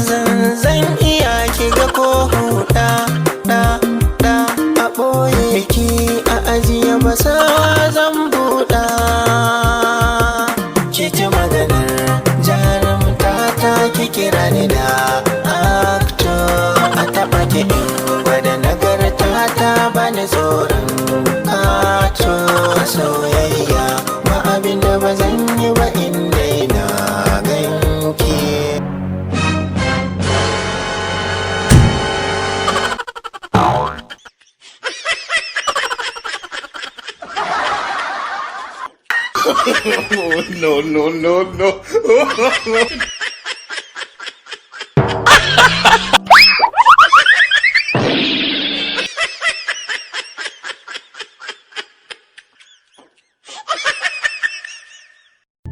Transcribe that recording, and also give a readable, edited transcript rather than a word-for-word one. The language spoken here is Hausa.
zan iya ki ga ko huda da a ɓoye ki a ajiye basa zan buɗa. Ki ji maganar jarumta ta ki kira ni da actor. A taɓa ki in gwada nagarta ta bani tsoron kato. Soyayya ba abin da ba zan yi ba in dai na ganki. No, no, no, no.